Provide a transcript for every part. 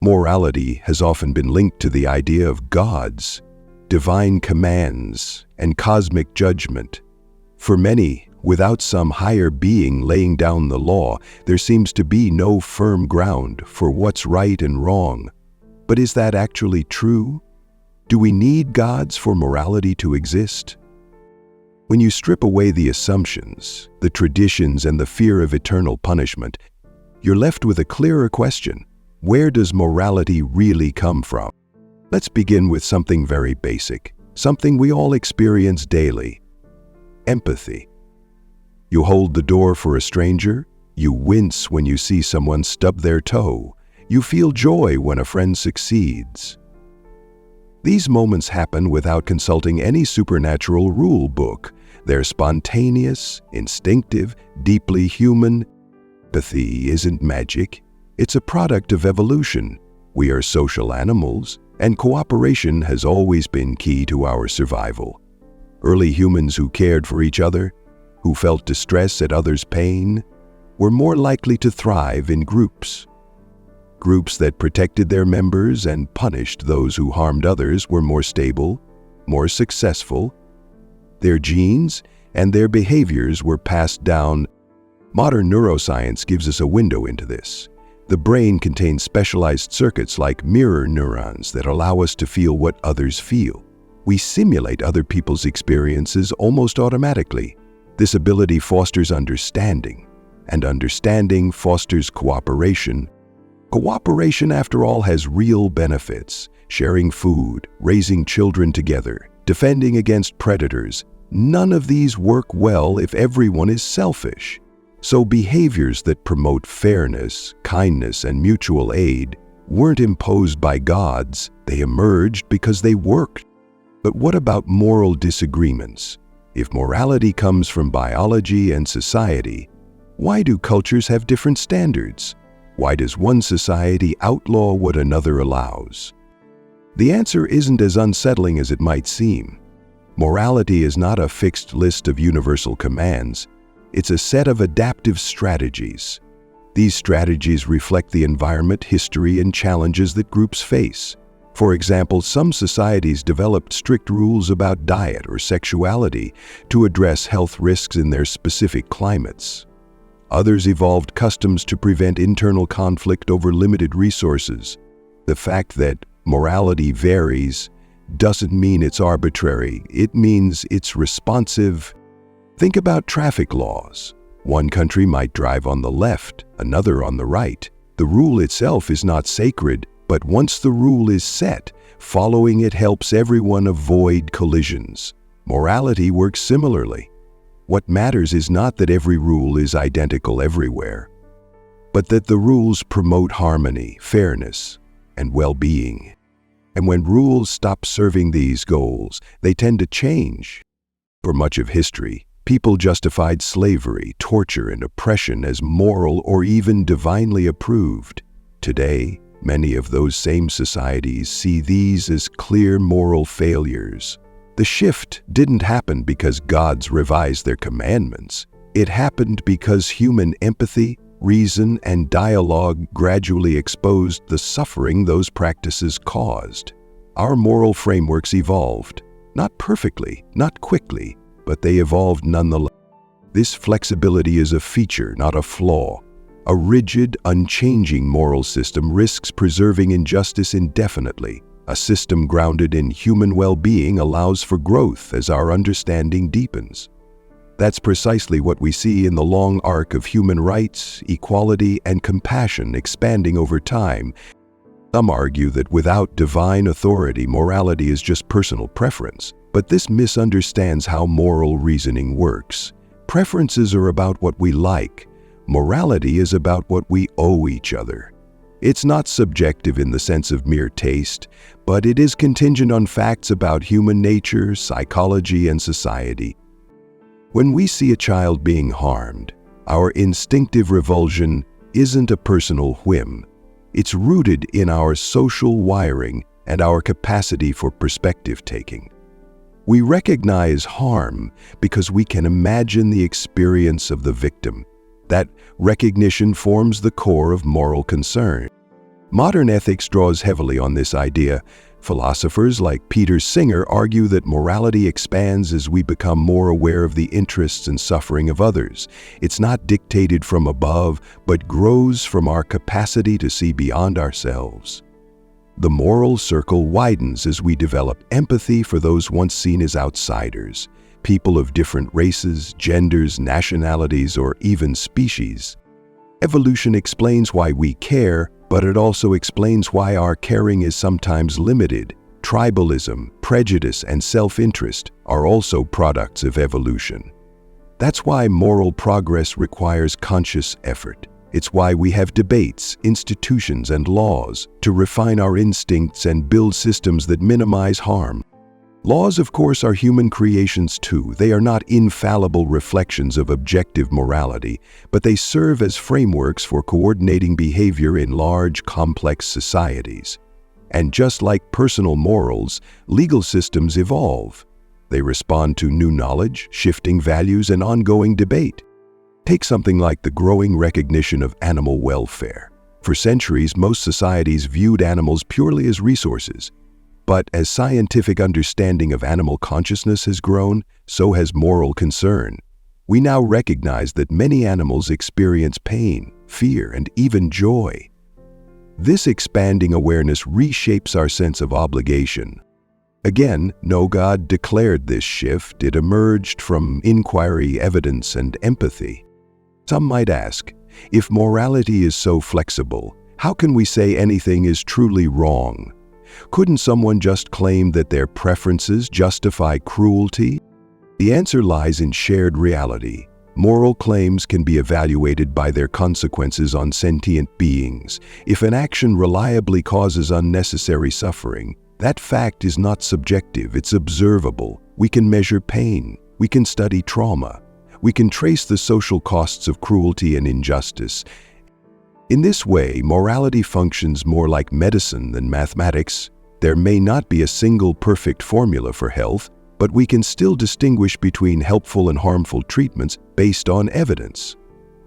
Morality has often been linked to the idea of gods, divine commands, and cosmic judgment. For many, without some higher being laying down the law, there seems to be no firm ground for what's right and wrong. But is that actually true? Do we need gods for morality to exist? When you strip away the assumptions, the traditions, and the fear of eternal punishment, you're left with a clearer question. Where does morality really come from? Let's begin with something very basic, something we all experience daily: empathy. You hold the door for a stranger, you wince when you see someone stub their toe, you feel joy when a friend succeeds. These moments happen without consulting any supernatural rule book. They're spontaneous, instinctive, deeply human. Empathy isn't magic. It's a product of evolution. We are social animals, and cooperation has always been key to our survival. Early humans who cared for each other, who felt distress at others' pain, were more likely to thrive in groups. Groups that protected their members and punished those who harmed others were more stable, more successful. Their genes and their behaviors were passed down. Modern neuroscience gives us a window into this. The brain contains specialized circuits like mirror neurons that allow us to feel what others feel. We simulate other people's experiences almost automatically. This ability fosters understanding, and understanding fosters cooperation. Cooperation, after all, has real benefits: sharing food, raising children together, defending against predators. None of these work well if everyone is selfish. So behaviors that promote fairness, kindness, and mutual aid weren't imposed by gods. They emerged because they worked. But what about moral disagreements? If morality comes from biology and society, why do cultures have different standards? Why does one society outlaw what another allows? The answer isn't as unsettling as it might seem. Morality is not a fixed list of universal commands. It's a set of adaptive strategies. These strategies reflect the environment, history, and challenges that groups face. For example, some societies developed strict rules about diet or sexuality to address health risks in their specific climates. Others evolved customs to prevent internal conflict over limited resources. The fact that morality varies doesn't mean it's arbitrary. It means it's responsive. Think about traffic laws. One country might drive on the left, another on the right. The rule itself is not sacred, but once the rule is set, following it helps everyone avoid collisions. Morality works similarly. What matters is not that every rule is identical everywhere, but that the rules promote harmony, fairness, and well-being. And when rules stop serving these goals, they tend to change. For much of history, people justified slavery, torture, and oppression as moral or even divinely approved. Today, many of those same societies see these as clear moral failures. The shift didn't happen because gods revised their commandments. It happened because human empathy, reason, and dialogue gradually exposed the suffering those practices caused. Our moral frameworks evolved, not perfectly, not quickly, but they evolved nonetheless. This flexibility is a feature, not a flaw. A rigid, unchanging moral system risks preserving injustice indefinitely. A system grounded in human well-being allows for growth as our understanding deepens. That's precisely what we see in the long arc of human rights, equality, and compassion expanding over time. Some argue that without divine authority, morality is just personal preference. But this misunderstands how moral reasoning works. Preferences are about what we like. Morality is about what we owe each other. It's not subjective in the sense of mere taste, but it is contingent on facts about human nature, psychology, and society. When we see a child being harmed, our instinctive revulsion isn't a personal whim. It's rooted in our social wiring and our capacity for perspective-taking. We recognize harm because we can imagine the experience of the victim. That recognition forms the core of moral concern. Modern ethics draws heavily on this idea. Philosophers like Peter Singer argue that morality expands as we become more aware of the interests and suffering of others. It's not dictated from above, but grows from our capacity to see beyond ourselves. The moral circle widens as we develop empathy for those once seen as outsiders, people of different races, genders, nationalities, or even species. Evolution explains why we care, but it also explains why our caring is sometimes limited. Tribalism, prejudice, and self-interest are also products of evolution. That's why moral progress requires conscious effort. It's why we have debates, institutions, and laws to refine our instincts and build systems that minimize harm. Laws, of course, are human creations too. They are not infallible reflections of objective morality, but they serve as frameworks for coordinating behavior in large, complex societies. And just like personal morals, legal systems evolve. They respond to new knowledge, shifting values, and ongoing debate. Take something like the growing recognition of animal welfare. For centuries, most societies viewed animals purely as resources. But as scientific understanding of animal consciousness has grown, so has moral concern. We now recognize that many animals experience pain, fear, and even joy. This expanding awareness reshapes our sense of obligation. Again, no God declared this shift. It emerged from inquiry, evidence, and empathy. Some might ask, if morality is so flexible, how can we say anything is truly wrong? Couldn't someone just claim that their preferences justify cruelty? The answer lies in shared reality. Moral claims can be evaluated by their consequences on sentient beings. If an action reliably causes unnecessary suffering, that fact is not subjective, it's observable. We can measure pain. We can study trauma. We can trace the social costs of cruelty and injustice. In this way, morality functions more like medicine than mathematics. There may not be a single perfect formula for health, but we can still distinguish between helpful and harmful treatments based on evidence.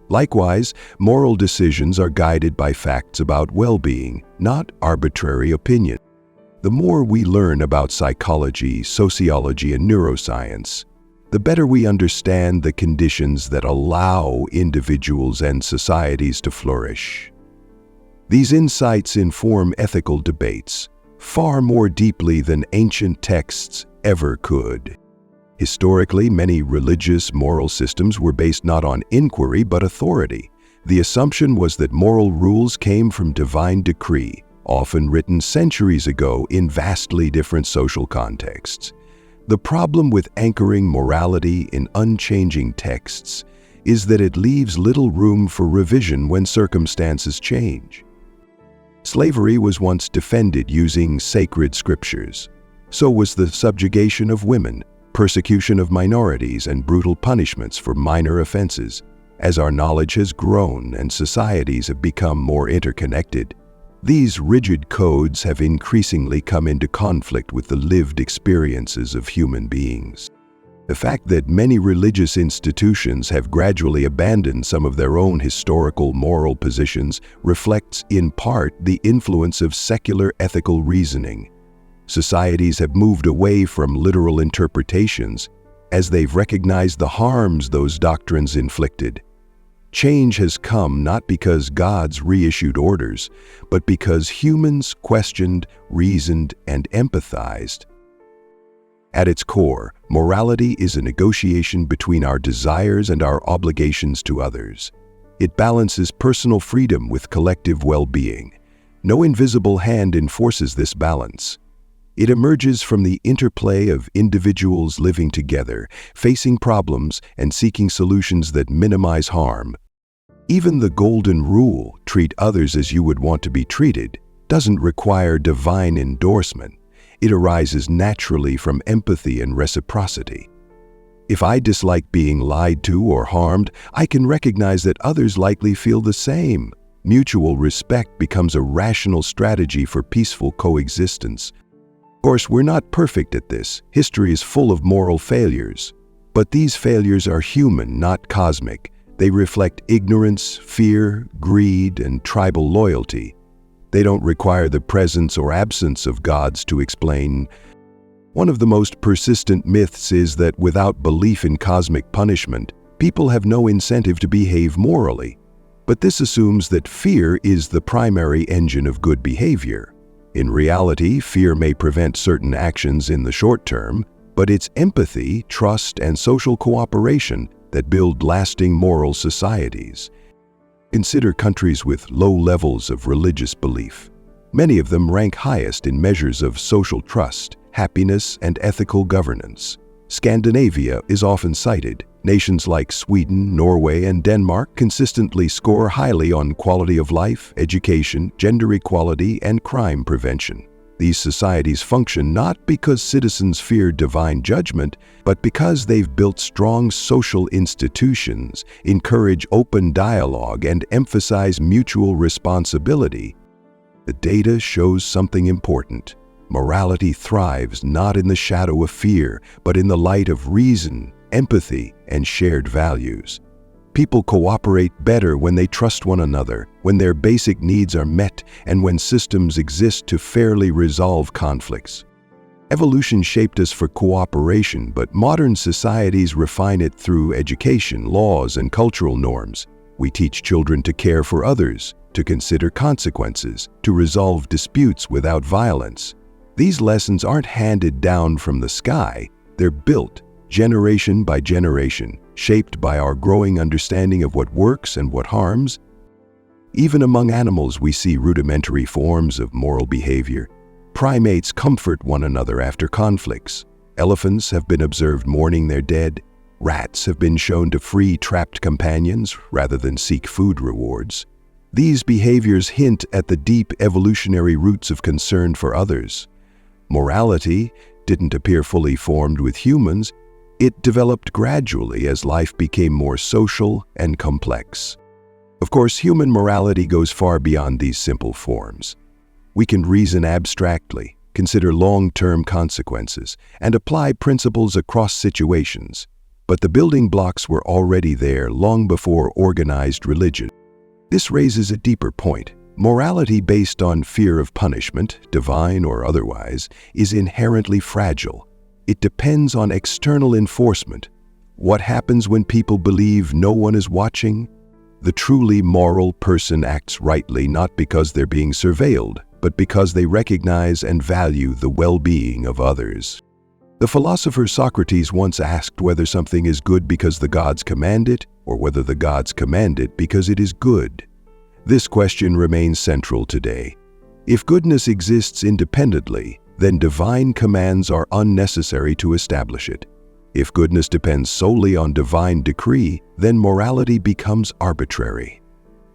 Likewise, moral decisions are guided by facts about well-being, not arbitrary opinion. The more we learn about psychology, sociology, and neuroscience, the better we understand the conditions that allow individuals and societies to flourish. These insights inform ethical debates far more deeply than ancient texts ever could. Historically, many religious moral systems were based not on inquiry but authority. The assumption was that moral rules came from divine decree, often written centuries ago in vastly different social contexts. The problem with anchoring morality in unchanging texts is that it leaves little room for revision when circumstances change. Slavery was once defended using sacred scriptures. So was the subjugation of women, persecution of minorities, and brutal punishments for minor offenses. As our knowledge has grown and societies have become more interconnected, these rigid codes have increasingly come into conflict with the lived experiences of human beings. The fact that many religious institutions have gradually abandoned some of their own historical moral positions reflects, in part, the influence of secular ethical reasoning. Societies have moved away from literal interpretations as they've recognized the harms those doctrines inflicted. Change has come not because gods reissued orders, but because humans questioned, reasoned, and empathized. At its core, morality is a negotiation between our desires and our obligations to others. It balances personal freedom with collective well-being. No invisible hand enforces this balance. It emerges from the interplay of individuals living together, facing problems, and seeking solutions that minimize harm. Even the golden rule, treat others as you would want to be treated, doesn't require divine endorsement. It arises naturally from empathy and reciprocity. If I dislike being lied to or harmed, I can recognize that others likely feel the same. Mutual respect becomes a rational strategy for peaceful coexistence. Of course, we're not perfect at this. History is full of moral failures. But these failures are human, not cosmic. They reflect ignorance, fear, greed, and tribal loyalty. They don't require the presence or absence of gods to explain. One of the most persistent myths is that without belief in cosmic punishment, people have no incentive to behave morally. But this assumes that fear is the primary engine of good behavior. In reality, fear may prevent certain actions in the short term, but it's empathy, trust, and social cooperation that build lasting moral societies. Consider countries with low levels of religious belief. Many of them rank highest in measures of social trust, happiness, and ethical governance. Scandinavia is often cited. Nations like Sweden, Norway, and Denmark consistently score highly on quality of life, education, gender equality, and crime prevention. These societies function not because citizens fear divine judgment, but because they've built strong social institutions, encourage open dialogue, and emphasize mutual responsibility. The data shows something important. Morality thrives not in the shadow of fear, but in the light of reason, empathy, and shared values. People cooperate better when they trust one another, when their basic needs are met, and when systems exist to fairly resolve conflicts. Evolution shaped us for cooperation, but modern societies refine it through education, laws, and cultural norms. We teach children to care for others, to consider consequences, to resolve disputes without violence. These lessons aren't handed down from the sky, they're built generation by generation, shaped by our growing understanding of what works and what harms. Even among animals, we see rudimentary forms of moral behavior. Primates comfort one another after conflicts. Elephants have been observed mourning their dead. Rats have been shown to free trapped companions rather than seek food rewards. These behaviors hint at the deep evolutionary roots of concern for others. Morality didn't appear fully formed with humans. It developed gradually as life became more social and complex. Of course, human morality goes far beyond these simple forms. We can reason abstractly, consider long-term consequences, and apply principles across situations. But the building blocks were already there long before organized religion. This raises a deeper point. Morality based on fear of punishment, divine or otherwise, is inherently fragile. It depends on external enforcement. What happens when people believe no one is watching? The truly moral person acts rightly not because they're being surveilled, but because they recognize and value the well-being of others. The philosopher Socrates once asked whether something is good because the gods command it, or whether the gods command it because it is good. This question remains central today. If goodness exists independently, then divine commands are unnecessary to establish it. If goodness depends solely on divine decree, then morality becomes arbitrary.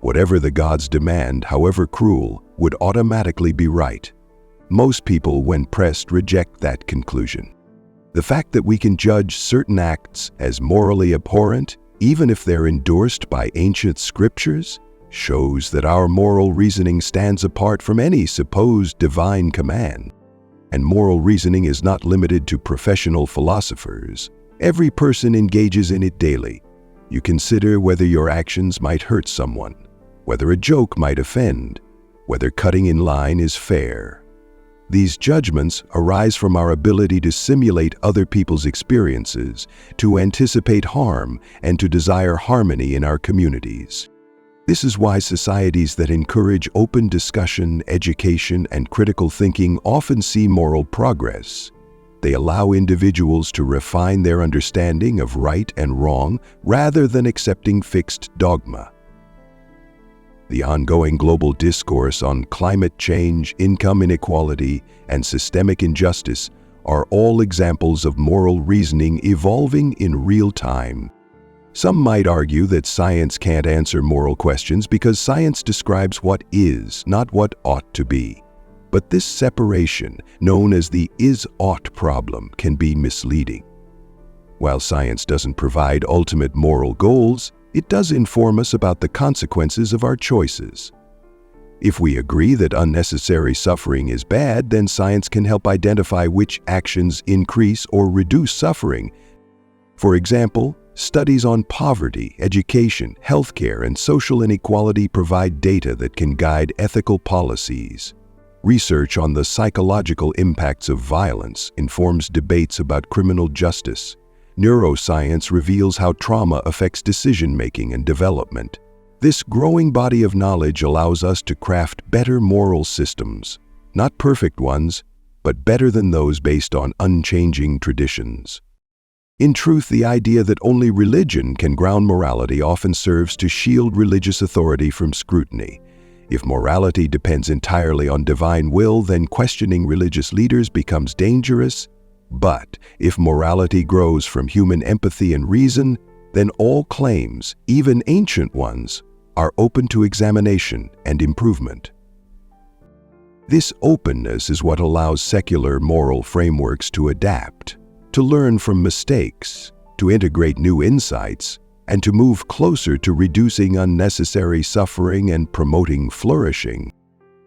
Whatever the gods demand, however cruel, would automatically be right. Most people, when pressed, reject that conclusion. The fact that we can judge certain acts as morally abhorrent, even if they're endorsed by ancient scriptures, shows that our moral reasoning stands apart from any supposed divine command. And moral reasoning is not limited to professional philosophers. Every person engages in it daily. You consider whether your actions might hurt someone, whether a joke might offend, whether cutting in line is fair. These judgments arise from our ability to simulate other people's experiences, to anticipate harm, and to desire harmony in our communities. This is why societies that encourage open discussion, education, and critical thinking often see moral progress. They allow individuals to refine their understanding of right and wrong rather than accepting fixed dogma. The ongoing global discourse on climate change, income inequality, and systemic injustice are all examples of moral reasoning evolving in real time. Some might argue that science can't answer moral questions because science describes what is, not what ought to be. But this separation, known as the is-ought problem, can be misleading. While science doesn't provide ultimate moral goals, it does inform us about the consequences of our choices. If we agree that unnecessary suffering is bad, then science can help identify which actions increase or reduce suffering. For example, Studies on poverty, education, healthcare, and social inequality provide data that can guide ethical policies. Research on the psychological impacts of violence informs debates about criminal justice. Neuroscience reveals how trauma affects decision-making and development. This growing body of knowledge allows us to craft better moral systems, not perfect ones, but better than those based on unchanging traditions. In truth, the idea that only religion can ground morality often serves to shield religious authority from scrutiny. If morality depends entirely on divine will, then questioning religious leaders becomes dangerous. But if morality grows from human empathy and reason, then all claims, even ancient ones, are open to examination and improvement. This openness is what allows secular moral frameworks to adapt, to learn from mistakes, to integrate new insights, and to move closer to reducing unnecessary suffering and promoting flourishing.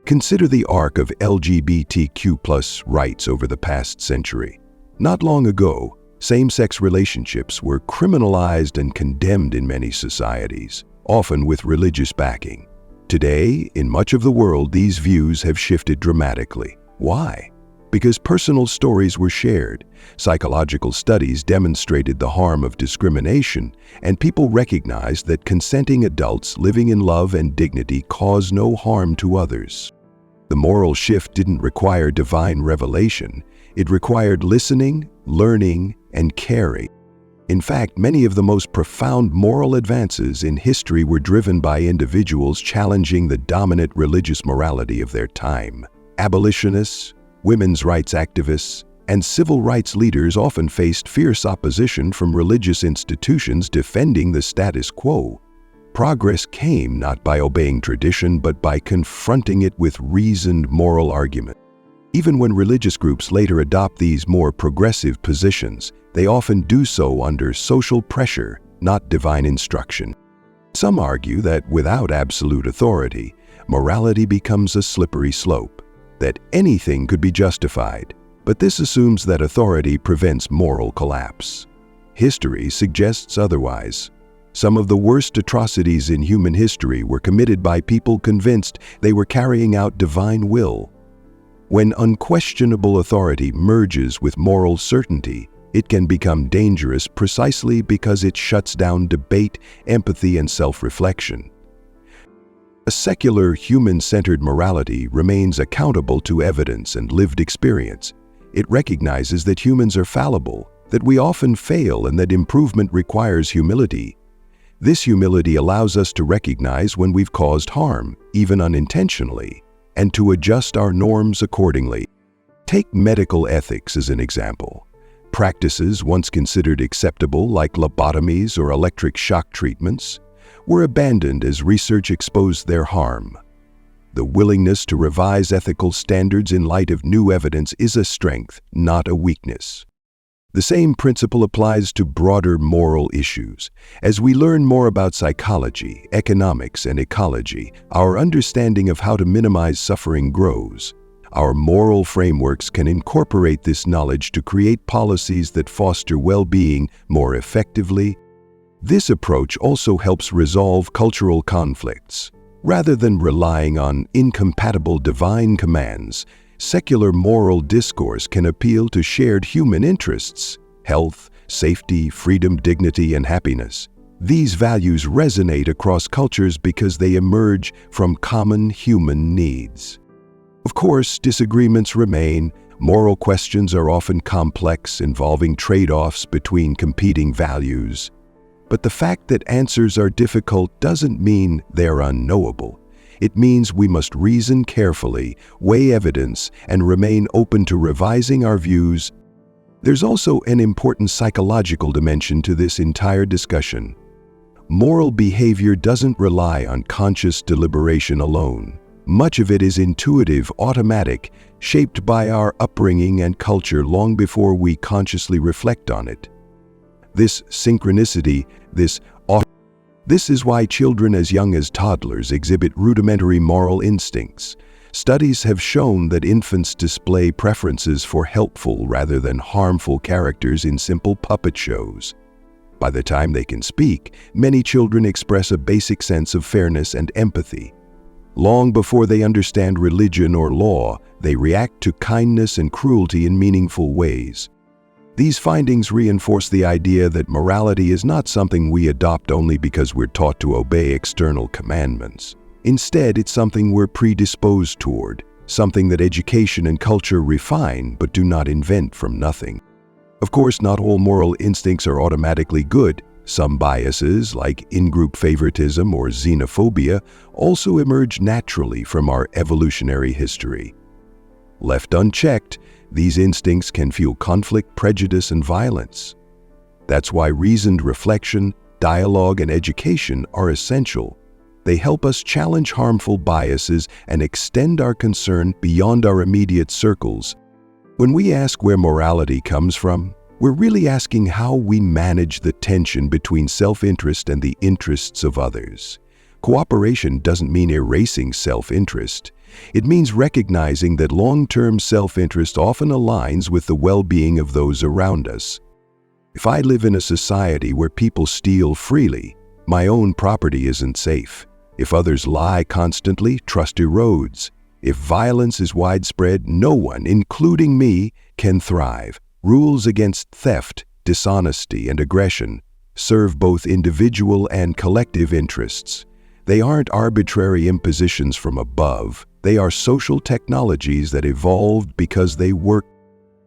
Consider the arc of LGBTQ+ rights over the past century. Not long ago, same-sex relationships were criminalized and condemned in many societies, often with religious backing. Today, in much of the world, these views have shifted dramatically. Why? Because personal stories were shared, psychological studies demonstrated the harm of discrimination, and people recognized that consenting adults living in love and dignity cause no harm to others. The moral shift didn't require divine revelation. It required listening, learning, and caring. In fact, many of the most profound moral advances in history were driven by individuals challenging the dominant religious morality of their time. Abolitionists, women's rights activists, and civil rights leaders often faced fierce opposition from religious institutions defending the status quo. Progress came not by obeying tradition, but by confronting it with reasoned moral argument. Even when religious groups later adopt these more progressive positions, they often do so under social pressure, not divine instruction. Some argue that without absolute authority, morality becomes a slippery slope, that anything could be justified, but this assumes that authority prevents moral collapse. History suggests otherwise. Some of the worst atrocities in human history were committed by people convinced they were carrying out divine will. When unquestionable authority merges with moral certainty, it can become dangerous precisely because it shuts down debate, empathy, and self-reflection. A secular, human-centered morality remains accountable to evidence and lived experience. It recognizes that humans are fallible, that we often fail, and that improvement requires humility. This humility allows us to recognize when we've caused harm, even unintentionally, and to adjust our norms accordingly. Take medical ethics as an example. Practices once considered acceptable, like lobotomies or electric shock treatments, were abandoned as research exposed their harm. The willingness to revise ethical standards in light of new evidence is a strength, not a weakness. The same principle applies to broader moral issues. As we learn more about psychology, economics, and ecology, our understanding of how to minimize suffering grows. Our moral frameworks can incorporate this knowledge to create policies that foster well-being more effectively. This approach also helps resolve cultural conflicts. Rather than relying on incompatible divine commands, secular moral discourse can appeal to shared human interests: health, safety, freedom, dignity, and happiness. These values resonate across cultures because they emerge from common human needs. Of course, disagreements remain. Moral questions are often complex, involving trade-offs between competing values. But the fact that answers are difficult doesn't mean they're unknowable. It means we must reason carefully, weigh evidence, and remain open to revising our views. There's also an important psychological dimension to this entire discussion. Moral behavior doesn't rely on conscious deliberation alone. Much of it is intuitive, automatic, shaped by our upbringing and culture long before we consciously reflect on it. This synchronicity, this is why children as young as toddlers exhibit rudimentary moral instincts. Studies have shown that infants display preferences for helpful rather than harmful characters in simple puppet shows. By the time they can speak, many children express a basic sense of fairness and empathy. Long before they understand religion or law, they react to kindness and cruelty in meaningful ways. These findings reinforce the idea that morality is not something we adopt only because we're taught to obey external commandments. Instead, it's something we're predisposed toward, something that education and culture refine but do not invent from nothing. Of course, not all moral instincts are automatically good. Some biases, like in-group favoritism or xenophobia, also emerge naturally from our evolutionary history. Left unchecked, these instincts can fuel conflict, prejudice, and violence. That's why reasoned reflection, dialogue, and education are essential. They help us challenge harmful biases and extend our concern beyond our immediate circles. When we ask where morality comes from, we're really asking how we manage the tension between self-interest and the interests of others. Cooperation doesn't mean erasing self-interest. It means recognizing that long-term self-interest often aligns with the well-being of those around us. If I live in a society where people steal freely, my own property isn't safe. If others lie constantly, trust erodes. If violence is widespread, no one, including me, can thrive. Rules against theft, dishonesty, and aggression serve both individual and collective interests. They aren't arbitrary impositions from above. They are social technologies that evolved because they work.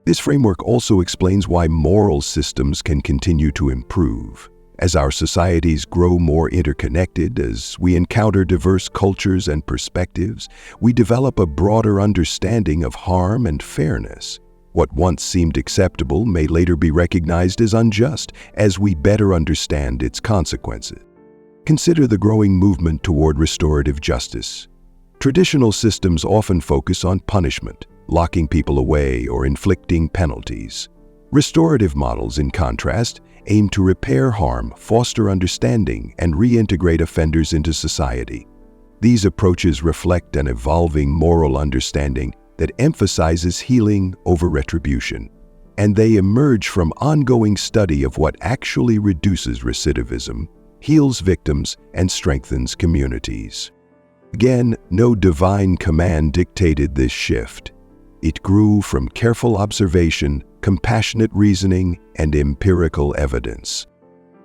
This framework also explains why moral systems can continue to improve. As our societies grow more interconnected, as we encounter diverse cultures and perspectives, we develop a broader understanding of harm and fairness. What once seemed acceptable may later be recognized as unjust as we better understand its consequences. Consider the growing movement toward restorative justice. Traditional systems often focus on punishment, locking people away or inflicting penalties. Restorative models, in contrast, aim to repair harm, foster understanding, and reintegrate offenders into society. These approaches reflect an evolving moral understanding that emphasizes healing over retribution, and they emerge from ongoing study of what actually reduces recidivism, heals victims, and strengthens communities. Again, no divine command dictated this shift. It grew from careful observation, compassionate reasoning, and empirical evidence.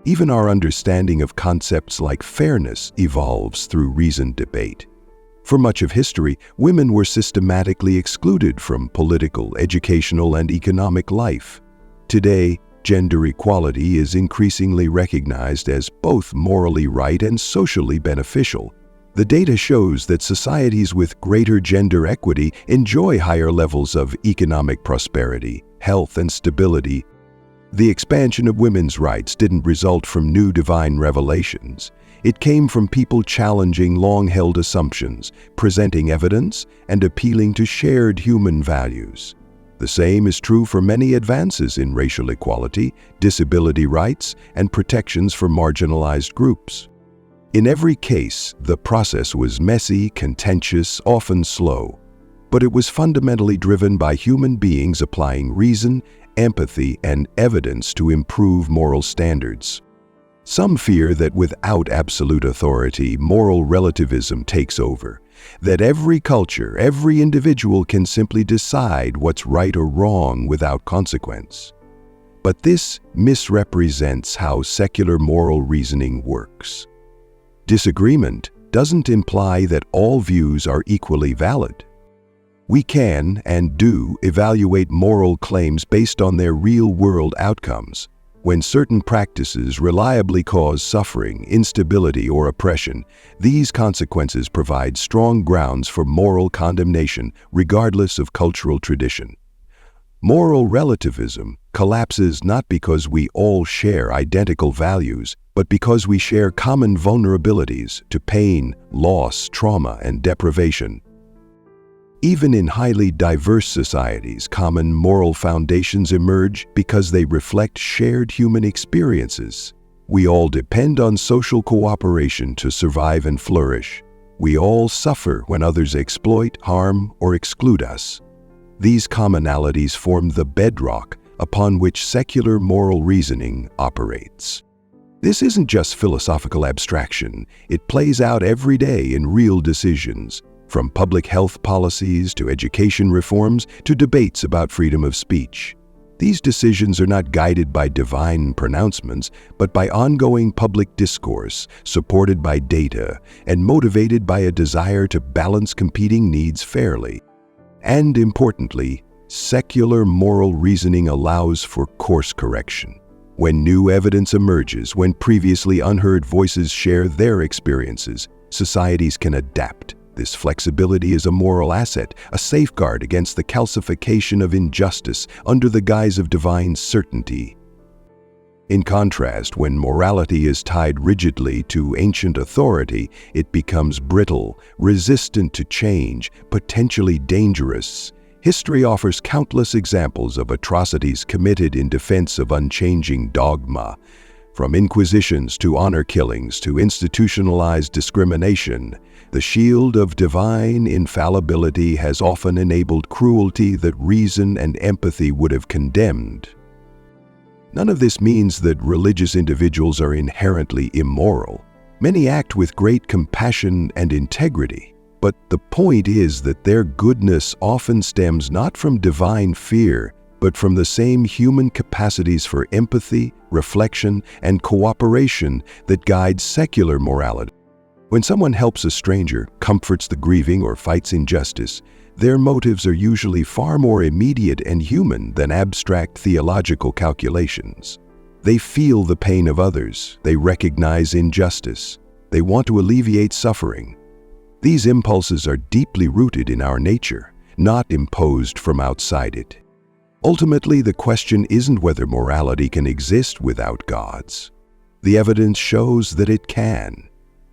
Even our understanding of concepts like fairness evolves through reasoned debate. For much of history, women were systematically excluded from political, educational, and economic life. Today, gender equality is increasingly recognized as both morally right and socially beneficial. The data shows that societies with greater gender equity enjoy higher levels of economic prosperity, health, and stability. The expansion of women's rights didn't result from new divine revelations. It came from people challenging long-held assumptions, presenting evidence, and appealing to shared human values. The same is true for many advances in racial equality, disability rights, and protections for marginalized groups. In every case, the process was messy, contentious, often slow, but it was fundamentally driven by human beings applying reason, empathy, and evidence to improve moral standards. Some fear that without absolute authority, moral relativism takes over, that every culture, every individual can simply decide what's right or wrong without consequence. But this misrepresents how secular moral reasoning works. Disagreement doesn't imply that all views are equally valid. We can and do evaluate moral claims based on their real-world outcomes. When certain practices reliably cause suffering, instability, or oppression, these consequences provide strong grounds for moral condemnation, regardless of cultural tradition. Moral relativism collapses not because we all share identical values, but because we share common vulnerabilities to pain, loss, trauma, and deprivation. Even in highly diverse societies, common moral foundations emerge because they reflect shared human experiences. We all depend on social cooperation to survive and flourish. We all suffer when others exploit, harm, or exclude us. These commonalities form the bedrock upon which secular moral reasoning operates. This isn't just philosophical abstraction. It plays out every day in real decisions, from public health policies to education reforms to debates about freedom of speech. These decisions are not guided by divine pronouncements, but by ongoing public discourse, supported by data, and motivated by a desire to balance competing needs fairly. And importantly, secular moral reasoning allows for course correction. When new evidence emerges, when previously unheard voices share their experiences, societies can adapt. This flexibility is a moral asset, a safeguard against the calcification of injustice under the guise of divine certainty. In contrast, when morality is tied rigidly to ancient authority, it becomes brittle, resistant to change, potentially dangerous. History offers countless examples of atrocities committed in defense of unchanging dogma. From inquisitions to honor killings to institutionalized discrimination, the shield of divine infallibility has often enabled cruelty that reason and empathy would have condemned. None of this means that religious individuals are inherently immoral. Many act with great compassion and integrity. But the point is that their goodness often stems not from divine fear, but from the same human capacities for empathy, reflection, and cooperation that guide secular morality. When someone helps a stranger, comforts the grieving, or fights injustice, their motives are usually far more immediate and human than abstract theological calculations. They feel the pain of others, they recognize injustice, they want to alleviate suffering. These impulses are deeply rooted in our nature, not imposed from outside it. Ultimately, the question isn't whether morality can exist without gods. The evidence shows that it can.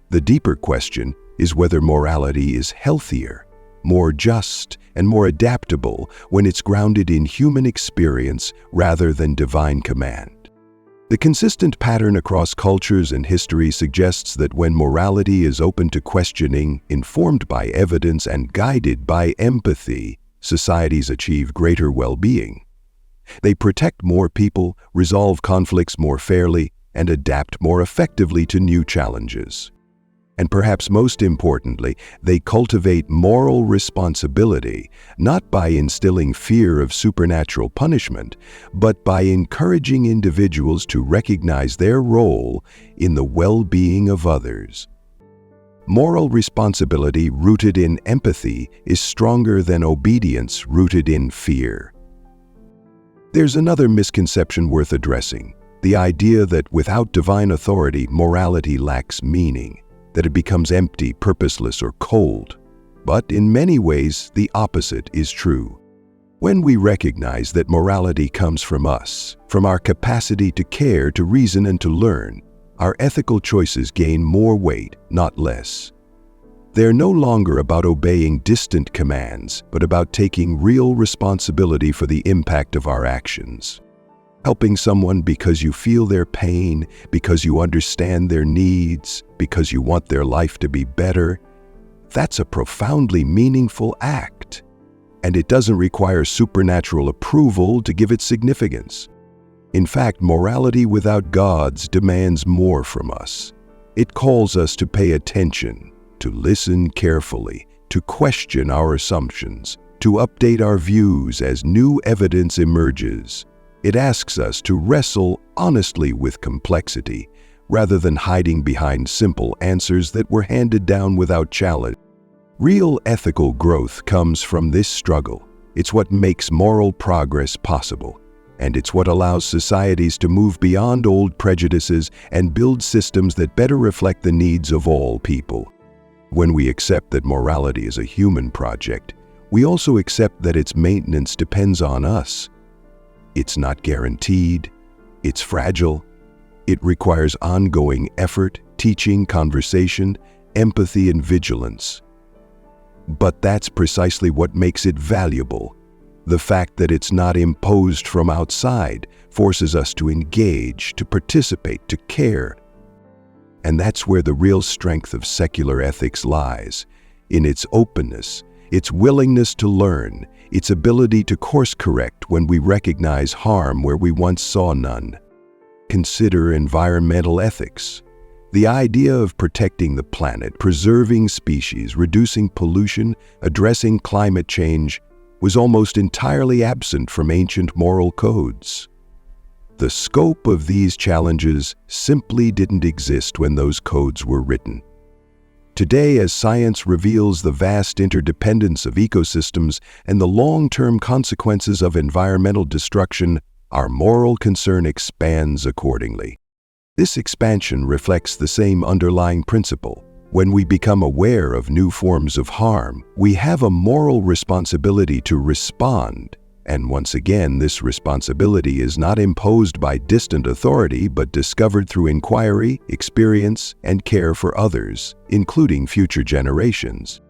The deeper question is whether morality is healthier, more just, and more adaptable when it's grounded in human experience rather than divine command. The consistent pattern across cultures and history suggests that when morality is open to questioning, informed by evidence, and guided by empathy, societies achieve greater well-being. They protect more people, resolve conflicts more fairly, and adapt more effectively to new challenges. And perhaps most importantly, they cultivate moral responsibility, not by instilling fear of supernatural punishment, but by encouraging individuals to recognize their role in the well-being of others. Moral responsibility rooted in empathy is stronger than obedience rooted in fear. There's another misconception worth addressing, the idea that without divine authority, morality lacks meaning, that it becomes empty, purposeless, or cold. But in many ways, the opposite is true. When we recognize that morality comes from us, from our capacity to care, to reason, and to learn, our ethical choices gain more weight, not less. They're no longer about obeying distant commands, but about taking real responsibility for the impact of our actions. Helping someone because you feel their pain, because you understand their needs, because you want their life to be better, that's a profoundly meaningful act. And it doesn't require supernatural approval to give it significance. In fact, morality without gods demands more from us. It calls us to pay attention, to listen carefully, to question our assumptions, to update our views as new evidence emerges. It asks us to wrestle honestly with complexity, rather than hiding behind simple answers that were handed down without challenge. Real ethical growth comes from this struggle. It's what makes moral progress possible, and it's what allows societies to move beyond old prejudices and build systems that better reflect the needs of all people. When we accept that morality is a human project, we also accept that its maintenance depends on us. It's not guaranteed, it's fragile, it requires ongoing effort, teaching, conversation, empathy, and vigilance. But that's precisely what makes it valuable. The fact that it's not imposed from outside forces us to engage, to participate, to care. And that's where the real strength of secular ethics lies, in its openness, its willingness to learn, its ability to course correct when we recognize harm where we once saw none. Consider environmental ethics. The idea of protecting the planet, preserving species, reducing pollution, addressing climate change was almost entirely absent from ancient moral codes. The scope of these challenges simply didn't exist when those codes were written. Today, as science reveals the vast interdependence of ecosystems and the long-term consequences of environmental destruction, our moral concern expands accordingly. This expansion reflects the same underlying principle. When we become aware of new forms of harm, we have a moral responsibility to respond. And once again, this responsibility is not imposed by distant authority, but discovered through inquiry, experience, and care for others, including future generations.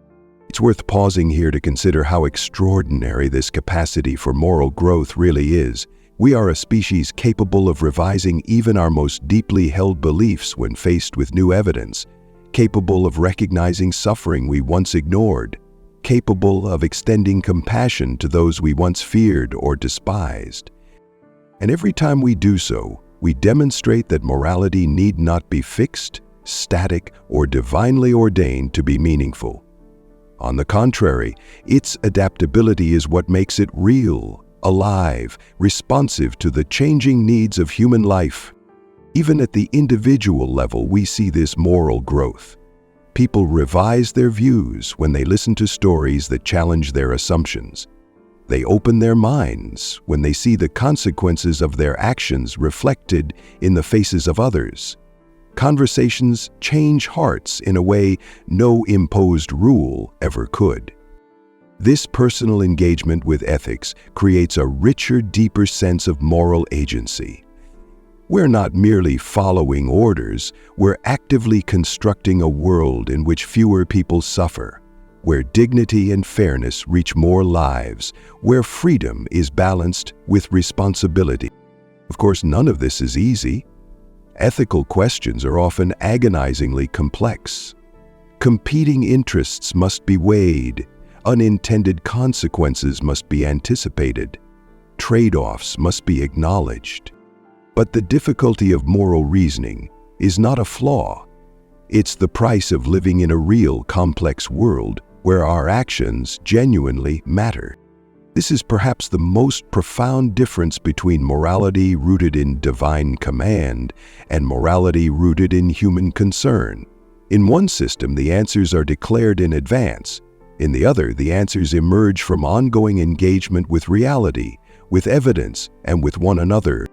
It's worth pausing here to consider how extraordinary this capacity for moral growth really is. We are a species capable of revising even our most deeply held beliefs when faced with new evidence, capable of recognizing suffering we once ignored, capable of extending compassion to those we once feared or despised. And every time we do so, we demonstrate that morality need not be fixed, static, or divinely ordained to be meaningful. On the contrary, its adaptability is what makes it real, alive, responsive to the changing needs of human life. Even at the individual level, we see this moral growth. People revise their views when they listen to stories that challenge their assumptions. They open their minds when they see the consequences of their actions reflected in the faces of others. Conversations change hearts in a way no imposed rule ever could. This personal engagement with ethics creates a richer, deeper sense of moral agency. We're not merely following orders, we're actively constructing a world in which fewer people suffer, where dignity and fairness reach more lives, where freedom is balanced with responsibility. Of course, none of this is easy. Ethical questions are often agonizingly complex. Competing interests must be weighed, unintended consequences must be anticipated, trade-offs must be acknowledged. But the difficulty of moral reasoning is not a flaw. It's the price of living in a real, complex world where our actions genuinely matter. This is perhaps the most profound difference between morality rooted in divine command and morality rooted in human concern. In one system, the answers are declared in advance. In the other, the answers emerge from ongoing engagement with reality, with evidence, and with one another.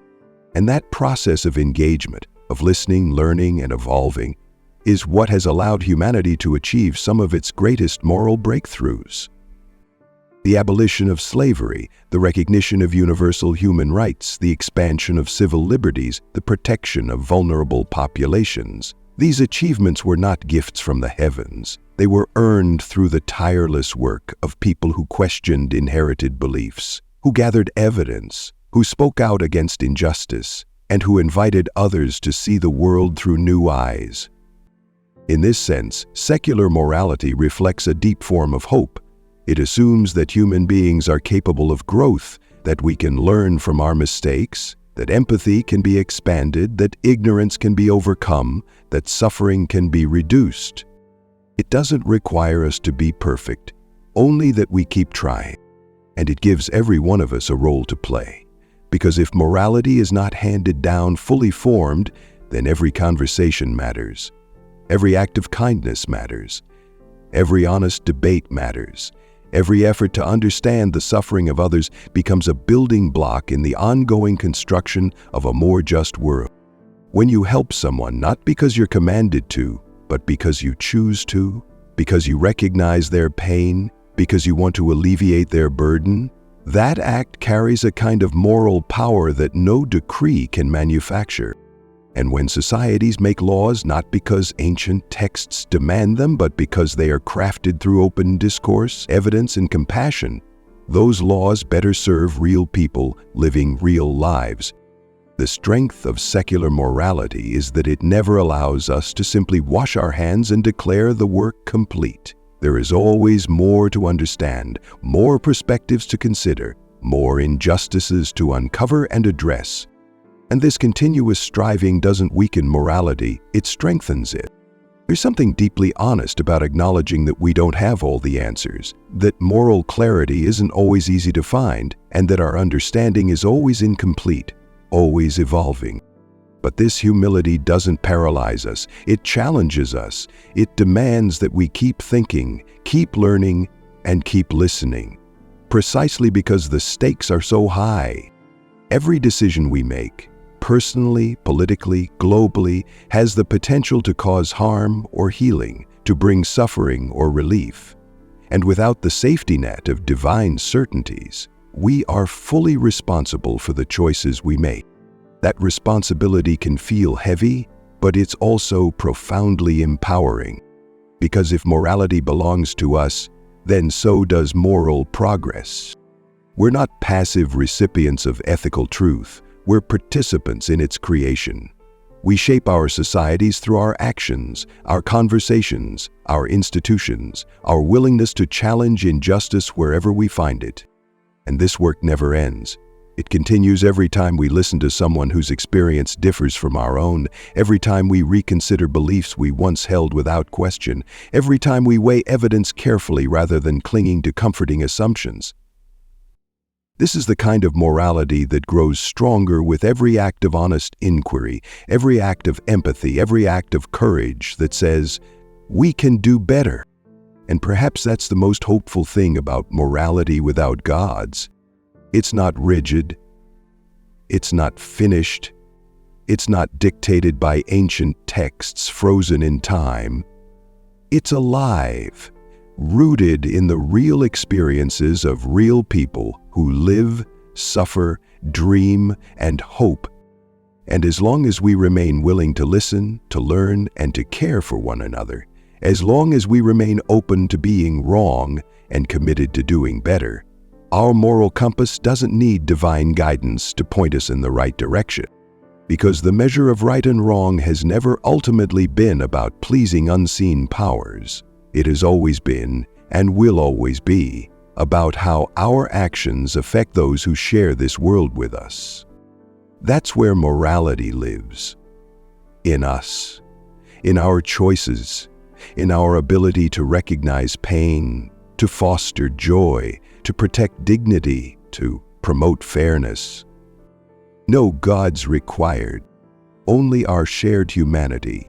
And that process of engagement, of listening, learning, and evolving, is what has allowed humanity to achieve some of its greatest moral breakthroughs. The abolition of slavery, the recognition of universal human rights, the expansion of civil liberties, the protection of vulnerable populations. These achievements were not gifts from the heavens. They were earned through the tireless work of people who questioned inherited beliefs, who gathered evidence, who spoke out against injustice, and who invited others to see the world through new eyes. In this sense, secular morality reflects a deep form of hope. It assumes that human beings are capable of growth, that we can learn from our mistakes, that empathy can be expanded, that ignorance can be overcome, that suffering can be reduced. It doesn't require us to be perfect, only that we keep trying. And it gives every one of us a role to play. Because if morality is not handed down fully formed, then every conversation matters. Every act of kindness matters. Every honest debate matters. Every effort to understand the suffering of others becomes a building block in the ongoing construction of a more just world. When you help someone not because you're commanded to, but because you choose to, because you recognize their pain, because you want to alleviate their burden, that act carries a kind of moral power that no decree can manufacture. And when societies make laws not because ancient texts demand them, but because they are crafted through open discourse, evidence, and compassion, those laws better serve real people living real lives. The strength of secular morality is that it never allows us to simply wash our hands and declare the work complete. There is always more to understand, more perspectives to consider, more injustices to uncover and address. And this continuous striving doesn't weaken morality, it strengthens it. There's something deeply honest about acknowledging that we don't have all the answers, that moral clarity isn't always easy to find, and that our understanding is always incomplete, always evolving. But this humility doesn't paralyze us, it challenges us. It demands that we keep thinking, keep learning, and keep listening. Precisely because the stakes are so high. Every decision we make, personally, politically, globally, has the potential to cause harm or healing, to bring suffering or relief. And without the safety net of divine certainties, we are fully responsible for the choices we make. That responsibility can feel heavy, but it's also profoundly empowering. Because if morality belongs to us, then so does moral progress. We're not passive recipients of ethical truth. We're participants in its creation. We shape our societies through our actions, our conversations, our institutions, our willingness to challenge injustice wherever we find it. And this work never ends. It continues every time we listen to someone whose experience differs from our own, every time we reconsider beliefs we once held without question, every time we weigh evidence carefully rather than clinging to comforting assumptions. This is the kind of morality that grows stronger with every act of honest inquiry, every act of empathy, every act of courage that says, we can do better. And perhaps that's the most hopeful thing about morality without gods. It's not rigid, it's not finished, it's not dictated by ancient texts frozen in time. It's alive, rooted in the real experiences of real people who live, suffer, dream, and hope. And as long as we remain willing to listen, to learn, and to care for one another, as long as we remain open to being wrong and committed to doing better, our moral compass doesn't need divine guidance to point us in the right direction. Because the measure of right and wrong has never ultimately been about pleasing unseen powers. It has always been, and will always be, about how our actions affect those who share this world with us. That's where morality lives. In us. In our choices. In our ability to recognize pain, to foster joy, to protect dignity, to promote fairness. No gods required, only our shared humanity.